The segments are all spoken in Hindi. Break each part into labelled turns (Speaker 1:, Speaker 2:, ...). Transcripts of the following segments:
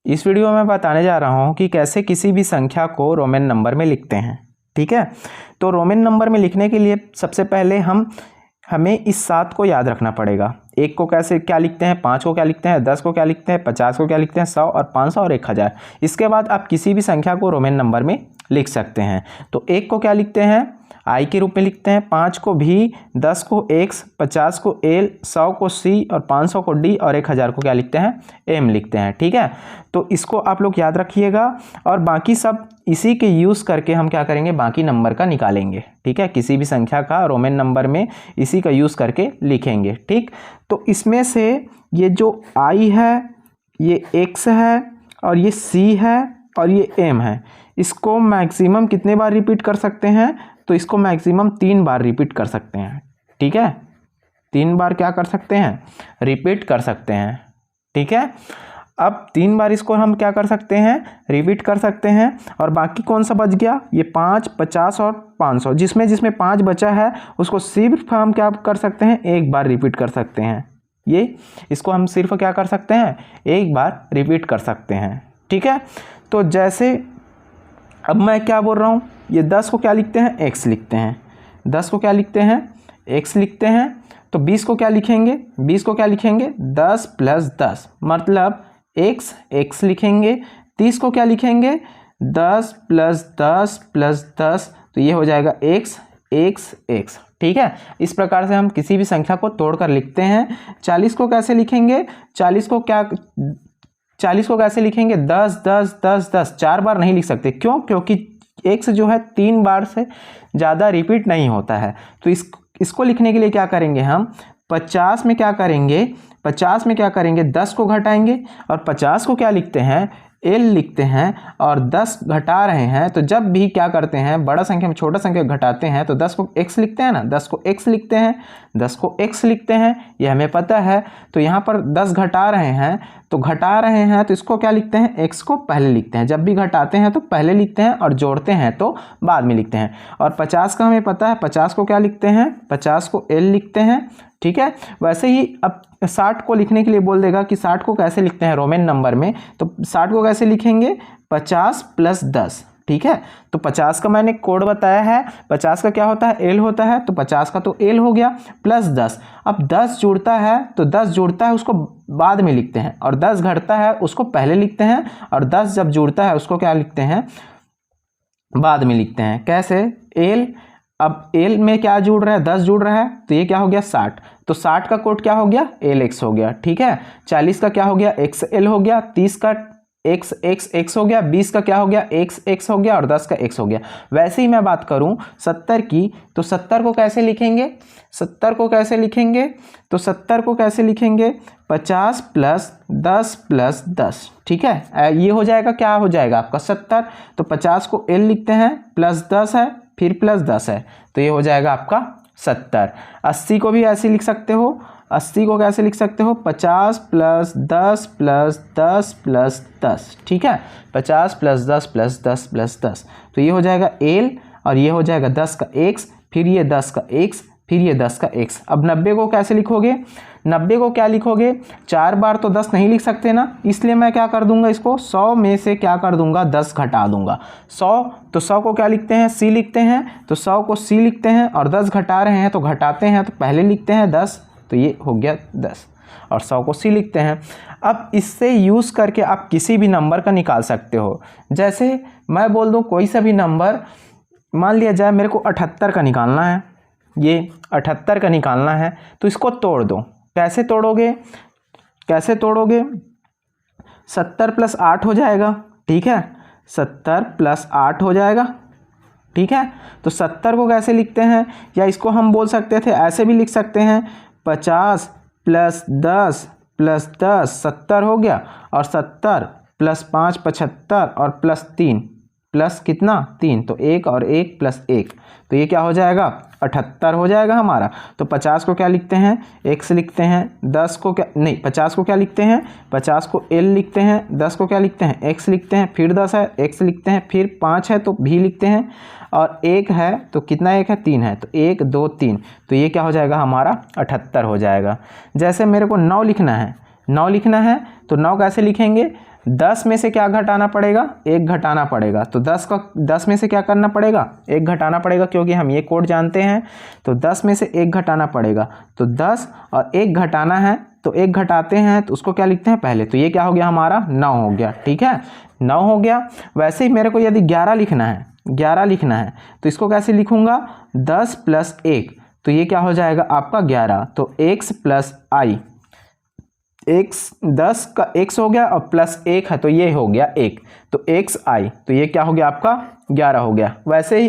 Speaker 1: इस वीडियो में बताने जा रहा हूँ कि कैसे किसी भी संख्या को रोमन नंबर में लिखते हैं। ठीक है, तो रोमन नंबर में लिखने के लिए सबसे पहले हमें इस 7 को याद रखना पड़ेगा। 1 को कैसे क्या लिखते हैं, 5 को क्या लिखते हैं, 10 को क्या लिखते हैं, 50 को क्या लिखते हैं, 100 और 500 और 1000। इसके बाद आप किसी भी संख्या को रोमन नंबर में लिख सकते हैं। तो 1 को क्या लिखते हैं, आई के रूप में लिखते हैं, 5 को भी, 10 को एक्स, 50 को एल, 100 को सी और 500 को डी और 1000 को क्या लिखते हैं, एम लिखते हैं। ठीक है, तो इसको आप लोग याद रखिएगा और बाकी सब इसी के यूज़ करके हम क्या करेंगे, बाकी नंबर का निकालेंगे। ठीक है, किसी भी संख्या का रोमन नंबर में इसी का यूज़ करके लिखेंगे। ठीक, तो इसमें से ये जो आई है, ये एक्स है और ये सी है और ये एम है, इसको मैक्सिमम कितने बार रिपीट कर सकते हैं, तो इसको मैक्सिमम 3 बार रिपीट कर सकते हैं। ठीक है, 3 बार क्या कर सकते हैं, रिपीट कर सकते हैं। ठीक है, अब 3 बार इसको हम क्या कर सकते हैं, रिपीट कर सकते हैं। और बाकी कौन सा बच गया, ये 5, 50 और 500, जिसमें 5 बचा है उसको सिर्फ हम क्या कर सकते हैं, 1 बार रिपीट कर सकते हैं। इसको हम सिर्फ क्या कर सकते हैं, 1 बार रिपीट कर सकते हैं। ठीक है, तो जैसे अब मैं क्या बोल रहा हूँ, ये 10 को क्या लिखते हैं, x लिखते हैं, 10 को क्या लिखते हैं, x लिखते हैं। तो 20 को क्या लिखेंगे, 20 को क्या लिखेंगे, 10 + 10 मतलब x लिखेंगे। 30 को क्या लिखेंगे, 10 + 10 + 10, तो ये हो जाएगा x। ठीक है, इस प्रकार से हम किसी भी संख्या को तोड़कर लिखते हैं। 40 को कैसे लिखेंगे, 40 को कैसे लिखेंगे, 10 10 10 10, 4 बार नहीं लिख सकते। क्यों, क्योंकि x जो है 3 बार से ज़्यादा रिपीट नहीं होता है। तो इसको लिखने के लिए क्या करेंगे, हम 50 में क्या करेंगे, 10 को घटाएंगे और 50 को क्या लिखते हैं, l लिखते हैं और 10 घटा रहे हैं। तो जब भी क्या करते हैं, बड़ा संख्या में छोटा संख्या घटाते हैं तो 10 को x लिखते हैं ना, 10 को x लिखते हैं, 10 को x लिखते हैं, ये हमें पता है। तो यहाँ पर 10 घटा रहे हैं तो इसको क्या लिखते हैं, x को पहले लिखते हैं। जब भी घटाते हैं तो पहले लिखते हैं और जोड़ते हैं तो बाद में लिखते हैं। और 50 का हमें पता है, 50 को क्या लिखते हैं, 50 को l लिखते हैं। ठीक है, वैसे ही अब 60 को लिखने के लिए बोल देगा कि 60 को कैसे लिखते हैं रोमन नंबर में, तो 60 को कैसे लिखेंगे, 50 + 10। ठीक है, तो 50 का मैंने कोड बताया है, 50 का क्या होता है, एल होता है, तो 50 का तो एल हो गया, +10। अब 10 जुड़ता है तो 10 जुड़ता है उसको बाद में लिखते हैं और 10 घटता है उसको पहले लिखते हैं और 10 जब जुड़ता है उसको क्या लिखते हैं, बाद में लिखते हैं। कैसे, एल, अब एल में क्या जुड़ रहा है, 10 जुड़ रहा है, तो ये क्या हो गया, 60। तो 60 का कोड क्या हो गया, LX हो गया। ठीक है, 40 का क्या हो गया, XL हो गया, 30 का XX हो गया, 20 का क्या हो गया, XX हो गया और 10 का X हो गया। वैसे ही मैं बात करूं 70 की, तो 70 को कैसे लिखेंगे, तो 70 को कैसे लिखेंगे, 50 + 10 + 10। ठीक है, ये हो जाएगा, क्या हो जाएगा आपका 70। तो 50 को L लिखते हैं, +10 है, फिर +10 है, तो ये हो जाएगा आपका 70। 80 को भी ऐसे लिख सकते हो, 80 को कैसे लिख सकते हो, 50 + 10 + 10 + 10। ठीक है, 50 + 10 + 10 + 10, तो ये हो जाएगा L और ये हो जाएगा 10 का X, फिर ये 10 का X, फिर ये 10 का X। अब 90 को कैसे लिखोगे, 90 को क्या लिखोगे, 4 बार तो 10 नहीं लिख सकते ना, इसलिए मैं क्या कर दूंगा, इसको 100 में से क्या कर दूंगा, 10 घटा दूंगा। 100, तो 100 को क्या लिखते हैं, C लिखते हैं, तो 100 को C लिखते हैं और 10 घटा रहे हैं तो घटाते हैं तो पहले लिखते हैं 10, तो ये हो गया 10 और 100 को C लिखते हैं। अब इससे यूज़ करके आप किसी भी नंबर का निकाल सकते हो। जैसे मैं बोल दूँ कोई सा भी नंबर, मान लिया जाए मेरे को 78 का निकालना है, ये 78 का निकालना है, तो इसको तोड़ दो। कैसे तोड़ोगे, 70 + 8 हो जाएगा। ठीक है, 70 + 8 हो जाएगा। ठीक है, तो 70 को कैसे लिखते हैं, या इसको हम बोल सकते थे, ऐसे भी लिख सकते हैं, 50 + 10 + 10 70 हो गया, और 70 + 5 75 और +3 प्लस कितना, 3, तो 1 और 1 + 1, तो ये क्या हो जाएगा, 78 हो जाएगा हमारा। तो 50 को क्या लिखते हैं, x लिखते हैं, 10 को क्या नहीं, 50 को क्या लिखते हैं, 50 को l लिखते हैं, 10 को क्या लिखते हैं, x लिखते हैं, फिर 10 है x लिखते हैं, फिर 5 है तो v लिखते हैं, और 1 है तो कितना 1 है, 3 है, तो 1 2 3, तो ये क्या हो जाएगा हमारा 78 हो जाएगा। जैसे मेरे को 9 लिखना है, 9 लिखना है तो 9 कैसे लिखेंगे, 10 में से क्या घटाना पड़ेगा, 1 घटाना पड़ेगा। तो 10 में से क्या करना पड़ेगा, 1 घटाना पड़ेगा, क्योंकि हम ये कोड जानते हैं। तो 10 में से 1 घटाना पड़ेगा। तो 10 और 1 घटाना है, तो 1 घटाते हैं तो उसको क्या लिखते हैं पहले। तो ये क्या हो गया हमारा 9 हो गया। ठीक है, 9 हो गया। वैसे ही मेरे को यदि 11 लिखना है, 11 लिखना है तो इसको कैसे लिखूंगा, 10 प्लस 1, तो ये क्या हो जाएगा आपका 11। तो x प्लस आई, x 10 का x हो गया और प्लस 1 है तो ये हो गया 1, तो x आई, तो ये क्या हो गया आपका 11 हो गया। वैसे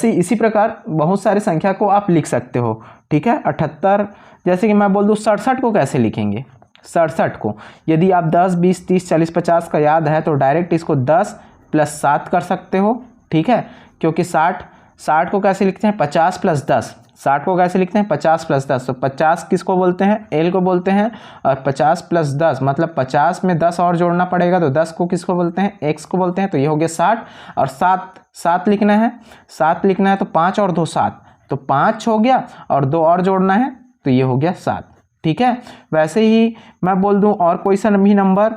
Speaker 1: ही इसी प्रकार बहुत सारी संख्या को आप लिख सकते हो। ठीक है, 78, जैसे कि मैं बोल दूँ 67 को कैसे लिखेंगे, 67 को यदि आप 10 20 30 40 50 का याद है तो डायरेक्ट इसको 10 प्लस 7 कर सकते हो। ठीक है, क्योंकि 60 को कैसे लिखते हैं 50 प्लस 10, 60 को कैसे लिखते हैं 50 प्लस 10। तो 50 किसको बोलते हैं, एल को बोलते हैं, और 50 प्लस 10 मतलब 50 में 10 और जोड़ना पड़ेगा, तो 10 को किसको बोलते हैं, एक्स को बोलते हैं। तो ये हो गया 60, और 7 लिखना है, 7 लिखना है तो 5 और 2 7, तो 5 हो गया, और 2 और जोड़ना है तो ये हो गया 7। ठीक है, वैसे ही मैं बोल दूं और कोई सा भी नंबर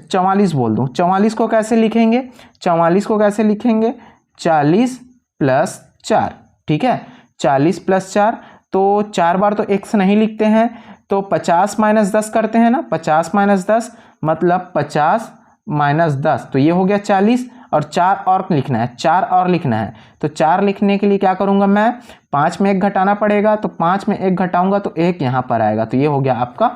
Speaker 1: 44 बोल दूं, 44 को कैसे लिखेंगे, 44 को कैसे लिखेंगे 40 प्लस 4। ठीक है, 40 प्लस 4, तो 4 बार तो x नहीं लिखते हैं, तो 50 माइनस 10 करते हैं ना, 50 माइनस 10 मतलब 50 माइनस 10, तो ये हो गया 40, और 4 और लिखना है, 4 और लिखना है। तो 4 लिखने के लिए क्या करूंगा मैं, 5 में 1 घटाना पड़ेगा, तो 5 में 1 घटाऊंगा तो 1 यहाँ पर आएगा, तो ये हो गया आपका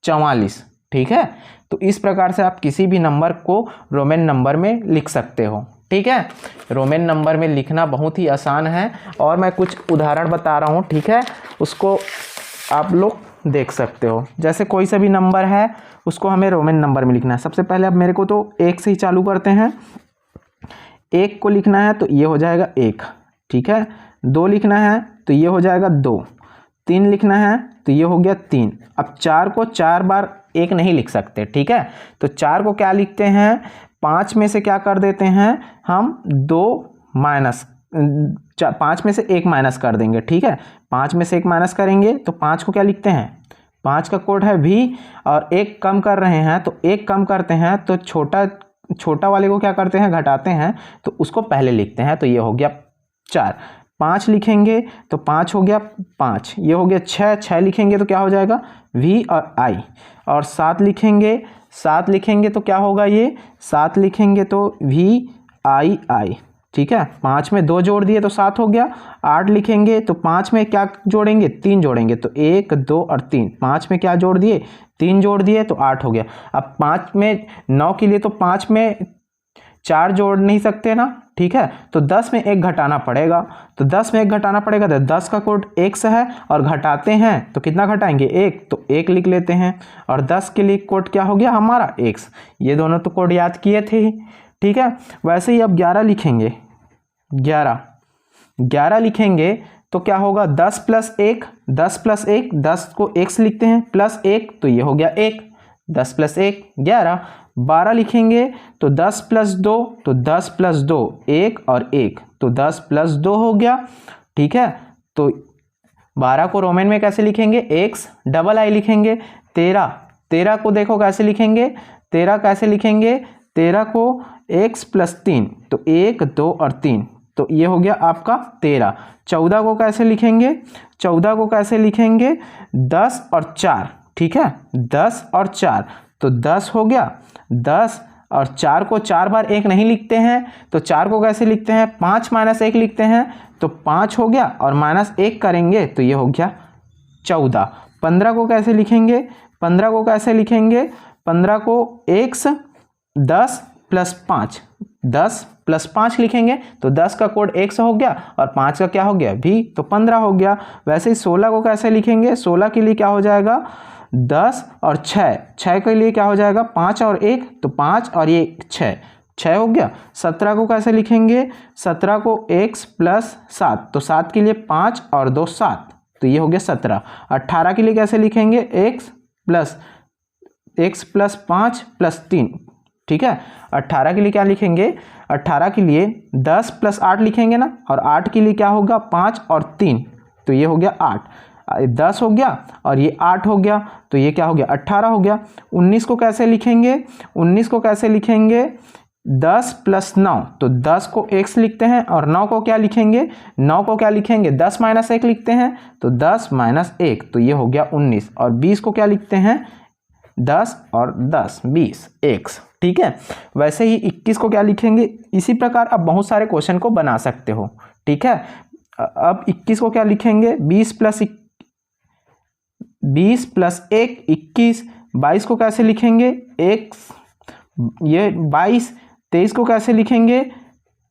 Speaker 1: 44। ठीक है, तो इस प्रकार से आप किसी भी नंबर को रोमन नंबर में लिख सकते हो। ठीक है, रोमन नंबर में लिखना बहुत ही आसान है, और मैं कुछ उदाहरण बता रहा हूँ। ठीक है, उसको आप लोग देख सकते हो। जैसे कोई सा भी नंबर है उसको हमें रोमन नंबर में लिखना है। सबसे पहले अब मेरे को तो 1 से ही चालू करते हैं। 1 को लिखना है तो ये हो जाएगा 1। ठीक है, 2 लिखना है तो ये हो जाएगा 2, 3 लिखना है तो ये हो गया 3। अब 4 को 4 बार 1 नहीं लिख सकते। ठीक है, तो 4 को क्या लिखते हैं, 5 में से क्या कर देते हैं हम 2 माइनस, 5 में से 1 माइनस कर देंगे। ठीक है, 5 में से 1 माइनस करेंगे तो 5 को क्या लिखते हैं, 5 का कोड है v, और 1 कम कर रहे हैं तो 1 कम करते हैं तो छोटा वाले को क्या करते हैं, घटाते हैं, तो उसको पहले लिखते हैं। तो ये हो गया 4। 5 लिखेंगे तो 5 हो गया 5, ये हो गया 6 लिखेंगे तो क्या हो जाएगा v और i, और 7 लिखेंगे तो क्या होगा, ये 7 लिखेंगे तो v i i। ठीक है, 5 में 2 जोड़ दिए तो 7 हो गया। 8 लिखेंगे तो 5 में क्या जोड़ेंगे, 3 जोड़ेंगे, तो 1 2 और 3, 5 में क्या जोड़ दिए, 3 जोड़ दिए तो 8 हो गया। अब 5 में 9 के लिए तो 5 में 4 जोड़ नहीं सकते ना। ठीक है, तो 10 में 1 घटाना पड़ेगा, तो 10 में 1 घटाना पड़ेगा, तो 10 का कोड x है, और घटाते हैं तो कितना घटाएंगे 1, तो 1 लिख लेते हैं, और 10 के लिए कोड क्या हो गया हमारा x। ये दोनों तो कोड याद किए थे ही। ठीक है, वैसे ही अब 11 लिखेंगे, 11 लिखेंगे तो क्या होगा 10 प्लस 1, 10 प्लस 1, 10 को x लिखते हैं प्लस 1, तो ये हो गया 1, 10 प्लस 1 11। 12 लिखेंगे तो 10 प्लस 2, तो 10 प्लस 2 1 और 1, तो 10 प्लस 2 हो गया। ठीक है, तो 12 को रोमन में कैसे लिखेंगे, x डबल आई लिखेंगे। 13 को देखो कैसे लिखेंगे, 13 कैसे लिखेंगे, 13 को x प्लस 3, तो 1 2 और 3, तो ये हो गया आपका 13। 14 को कैसे लिखेंगे, 14 को कैसे लिखेंगे 10 और 4। ठीक है, 10 और 4, तो 10 हो गया। 10 और 4 को 4 बार 1 नहीं लिखते हैं, तो 4 को कैसे लिखते हैं, 5 माइनस 1 लिखते हैं, तो 5 हो गया, और माइनस 1 करेंगे तो ये हो गया 14। 15 को कैसे लिखेंगे, 15 को कैसे लिखेंगे, 15 को x 10 प्लस 5, 10 प्लस 5 लिखेंगे, तो 10 का कोड x हो गया, और 5 का क्या हो गया v, तो 15 हो गया। वैसे ही 16 को कैसे लिखेंगे, 16 के लिए क्या हो जाएगा 10 और 6 के लिए क्या हो जाएगा 5 और 1, तो 5 और ये 6 हो गया। 17 को कैसे लिखेंगे, 17 को x प्लस 7, तो 7 के लिए 5 और 2 7, तो ये हो गया 17। 18 के लिए कैसे लिखेंगे, x प्लस 5 प्लस 3। ठीक है, 18 के लिए क्या लिखेंगे, 18 के लिए 10 प्लस 8 लिखेंगे ना, और 8 के लिए क्या होगा 5 और 3, तो ये हो गया 8। 10 हो गया और ये 8 हो गया, तो ये क्या हो गया 18 हो गया। 19 को कैसे लिखेंगे, 19 को कैसे लिखेंगे 10 + 9, तो 10 को x लिखते हैं और 9 को क्या लिखेंगे, 9 को क्या लिखेंगे 10 - 1 लिखते हैं, तो 10 - 1, तो ये हो गया 19। और 20 को क्या लिखते हैं 10 और 10 20 x, ठीक है। वैसे ही 21 को क्या लिखेंगे, इसी प्रकार आप बहुत सारे क्वेश्चन को बना सकते हो, ठीक है। अब 21 को क्या लिखेंगे 20 + 1 21। 22 को कैसे लिखेंगे x, ये 22। 23 को कैसे लिखेंगे,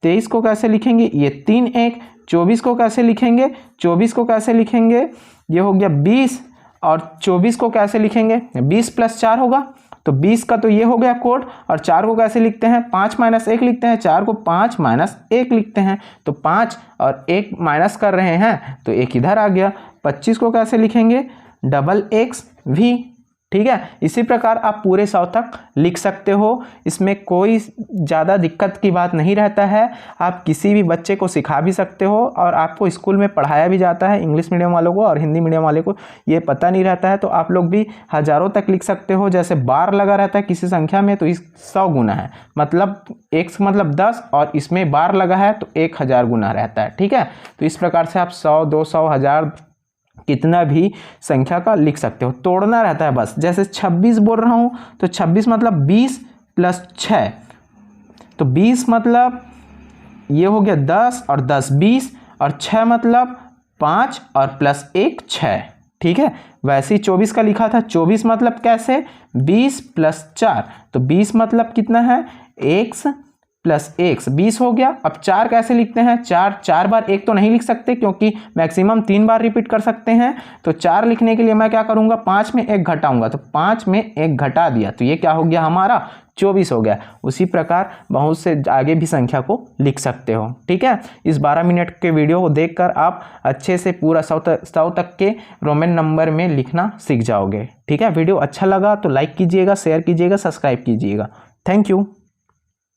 Speaker 1: 23 को कैसे लिखेंगे ये 3 1। 24 को कैसे लिखेंगे, 24 को कैसे लिखेंगे, ये हो गया 20। और 24 को कैसे लिखेंगे 20 + 4 होगा, तो 20 का तो ये हो गया कोड। और 4 को कैसे लिखते हैं 5 - 1 लिखते हैं, 4 को 5 - 1 लिखते हैं, तो 5 और 1 माइनस कर रहे हैं तो 1 इधर आ गया। 25 को कैसे लिखेंगे XX_V, ठीक है। इसी प्रकार आप पूरे 100 तक लिख सकते हो, इसमें कोई ज़्यादा दिक्कत की बात नहीं रहता है। आप किसी भी बच्चे को सिखा भी सकते हो और आपको स्कूल में पढ़ाया भी जाता है। इंग्लिश मीडियम वालों को और हिंदी मीडियम वाले को ये पता नहीं रहता है, तो आप लोग भी हज़ारों तक लिख सकते हो। जैसे बार लगा रहता है किसी संख्या में तो इस 100 गुना है, मतलब x मतलब 10 और इसमें बार लगा है तो 1000 गुना रहता है, ठीक है। तो इस प्रकार से आप 100 200 1000 कितना भी संख्या का लिख सकते हो, तोड़ना रहता है बस। जैसे 26 बोल रहा हूँ तो 26 मतलब 20 + 6, तो 20 मतलब ये हो गया 10 और 10 20, और 6 मतलब 5 और +1 6, ठीक है। वैसे ही 24 का लिखा था, 24 मतलब कैसे 20 + 4, तो 20 मतलब कितना है x + x 20 हो गया। अब 4 कैसे लिखते हैं, 4 बार 1 तो नहीं लिख सकते क्योंकि मैक्सिमम 3 बार रिपीट कर सकते हैं, तो 4 लिखने के लिए मैं क्या करूंगा 5 में 1 घटाऊंगा, तो 5 में 1 घटा दिया तो ये क्या हो गया हमारा 24 हो गया। उसी प्रकार बहुत से आगे भी संख्या को लिख सकते हो, ठीक है। इस 12 मिनट के वीडियो को देखकर आप अच्छे से पूरा 100 तक के रोमन नंबर में लिखना सीख जाओगे, ठीक है। वीडियो अच्छा लगा तो लाइक कीजिएगा, शेयर कीजिएगा, सब्सक्राइब कीजिएगा। Thank you.